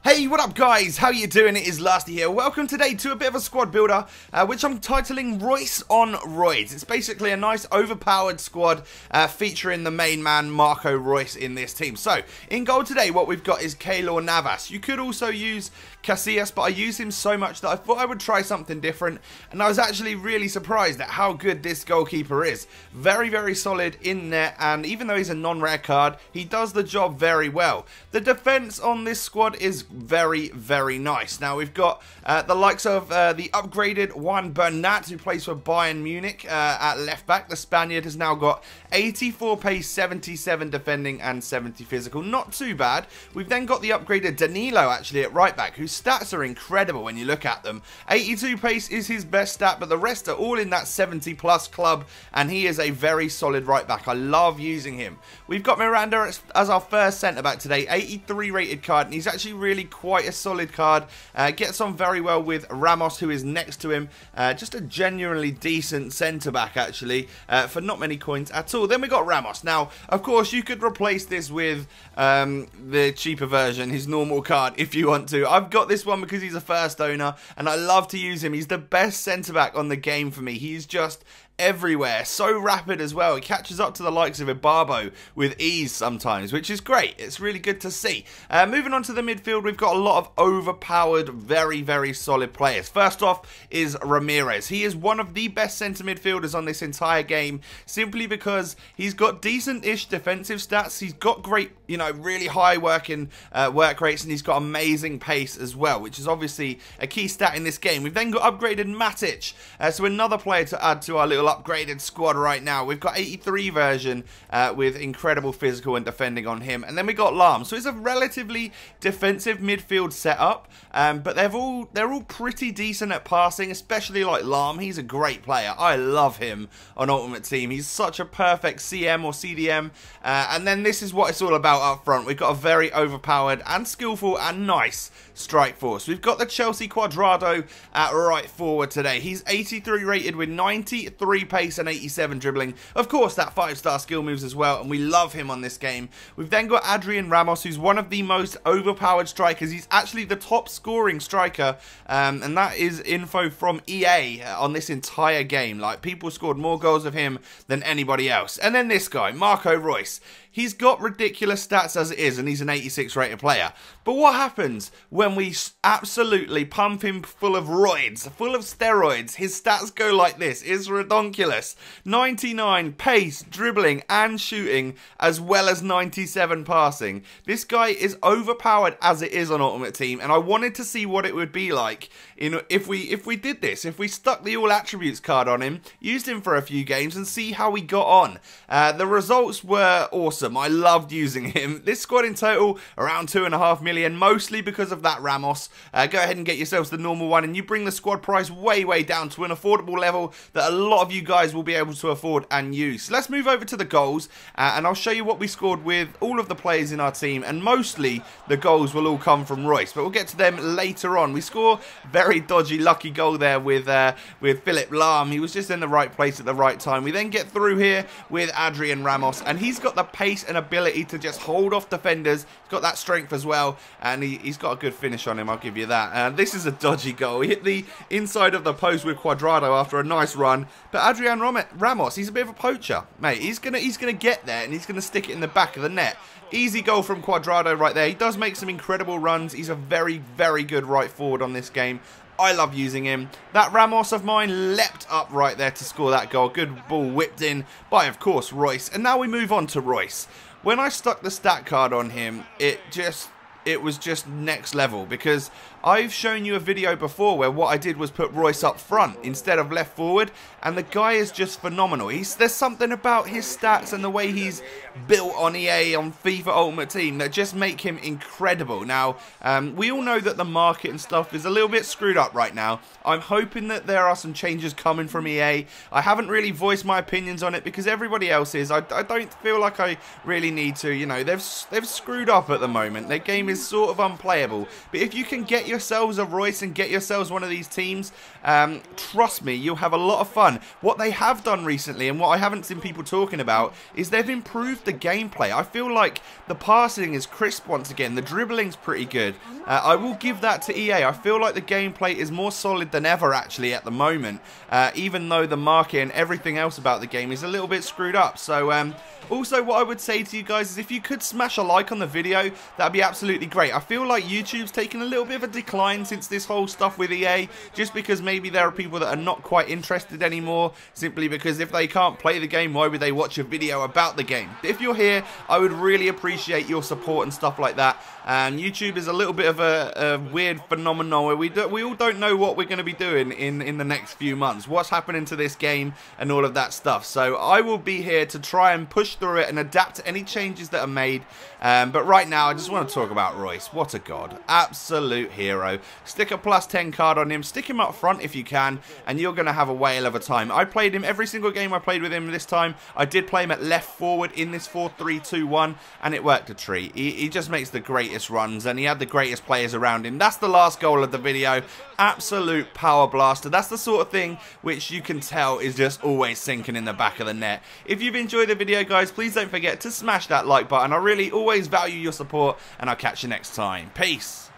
Hey, what up guys? How you doing? It is Lasty here. Welcome today to a bit of a squad builder, which I'm titling Reus on Roidz. It's basically a nice overpowered squad featuring the main man, Marco Reus, in this team. So, in goal today, what we've got is Keylor Navas. You could also use Casillas, but I use him so much that I thought I would try something different, and I was actually really surprised at how good this goalkeeper is. Very, very solid in net, and even though he's a non-rare card, he does the job very well. The defense on this squad is very, very nice. Now, we've got the likes of the upgraded BERNAT, who plays for Bayern Munich at left back. The Spaniard has now got 84 pace, 77 defending, and 70 physical. Not too bad. We've then got the upgraded Danilo, actually, at right back, whose stats are incredible when you look at them. 82 pace is his best stat, but the rest are all in that 70 plus club, and he is a very solid right back. I love using him. We've got Miranda as our first centre back today, 83 rated card, and he's actually really quite a solid card. Gets on very well with Ramos, who is next to him. Just a genuinely decent centre back, actually, for not many coins at all. Then we got Ramos. Now, of course, you could replace this with the cheaper version, his normal card, if you want to. I've got this one because he's a first owner, and I love to use him. He's the best centre back on the game for me. He's just everywhere, so rapid as well. He catches up to the likes of Ibarbo with ease sometimes, which is great. It's really good to see. Moving on to the midfield, we've got a lot of overpowered, very, very solid players. First off is Ramirez. He is one of the best centre midfielders on this entire game, simply because he's got decent-ish defensive stats. He's got great, you know, really high work rates, and he's got amazing pace as well, which is obviously a key stat in this game. We've then got upgraded MATIC, so another player to add to our little upgraded squad right now. We've got 83 version with incredible physical and defending on him, and then we got Lam. So it's a relatively defensive midfield setup, but they're all pretty decent at passing, especially like Lam. He's a great player. I love him on Ultimate Team. He's such a perfect CM or CDM, and then this is what it's all about up front. We've got a very overpowered and skillful and nice strike force. We've got the Chelsea CUADRADO at right forward today. He's 83 rated with 93 pace and 87 dribbling. Of course, that 5-star skill moves as well, and we love him on this game. We've then got Ramos, who's one of the most overpowered strikers. He's actually the top scoring striker, and that is info from EA on this entire game. Like, people scored more goals of him than anybody else. And then this guy, Marco Reus. He's got ridiculous stats as it is, and he's an 86 rated player. But what happens when we absolutely pump him full of roids, full of steroids? His stats go like this. It's redonkulous. 99 pace, dribbling, and shooting, as well as 97 passing. This guy is overpowered as it is on Ultimate Team, and I wanted to see what it would be like if we did this. If we stuck the all attributes card on him, used him for a few games, and see how we got on. The results were awesome. I loved using him. This squad in total, around 2.5 million, mostly because of that Ramos. Go ahead and get yourselves the normal one, and you bring the squad price way, way down to an affordable level that a lot of you guys will be able to afford and use. So let's move over to the goals, and I'll show you what we scored with all of the players in our team, and mostly the goals will all come from Reus, but we'll get to them later on. We score very dodgy, lucky goal there with Philip Lahm. He was just in the right place at the right time. We then get through here with Ramos, and he's got the pace and ability to just hold off defenders. He's got that strength as well, and he's got a good finish on him, I'll give you that. This is a dodgy goal. He hit the inside of the post with CUADRADO after a nice run, but Ramos, he's a bit of a poacher, mate. He's gonna get there, and he's gonna stick it in the back of the net. Easy goal from CUADRADO right there. He does make some incredible runs. He's a very, very good right forward on this game. I love using him. That Ramos of mine leapt up right there to score that goal. Good ball whipped in by, of course, Reus. And now we move on to Reus. When I stuck the stat card on him, it was just next level, because I've shown you a video before where what I did was put Reus up front instead of left forward, and the guy is just phenomenal. There's something about his stats and the way he's built on EA, on FIFA Ultimate Team, that just make him incredible. Now, we all know that the market and stuff is a little bit screwed up right now. I'm hoping that there are some changes coming from EA. I haven't really voiced my opinions on it because everybody else is. I don't feel like I really need to. You know, they've screwed up at the moment. Their game is is sort of unplayable. But if you can get yourselves a Reus and get yourselves one of these teams, trust me, you'll have a lot of fun. What they have done recently, and what I haven't seen people talking about, is they've improved the gameplay. I feel like the passing is crisp once again. The dribbling's pretty good. I will give that to EA. I feel like the gameplay is more solid than ever actually at the moment, even though the market and everything else about the game is a little bit screwed up. So also what I would say to you guys is if you could smash a like on the video, that'd be absolutely great. I feel like YouTube's taken a little bit of a decline since this whole stuff with EA, just because maybe there are people that are not quite interested anymore, simply because if they can't play the game, why would they watch a video about the game? If you're here, I would really appreciate your support and stuff like that. YouTube is a little bit of a weird phenomenon where we all don't know what we're going to be doing in the next few months, what's happening to this game and all of that stuff. So I will be here to try and push through it and adapt to any changes that are made. But right now I just want to talk about Reus. What a god, absolute hero. Stick a +10 card on him, stick him up front if you can, and you're going to have a whale of a time. I played him every single game I played with him this time. I did play him at left forward in this 4-3-2-1 and it worked a treat. He just makes the greatest runs and he had the greatest players around him. That's the last goal of the video. Absolute power blaster. That's the sort of thing which you can tell is just always sinking in the back of the net. If you've enjoyed the video guys, please don't forget to smash that like button. I really always value your support and I'll catch you next time. Peace.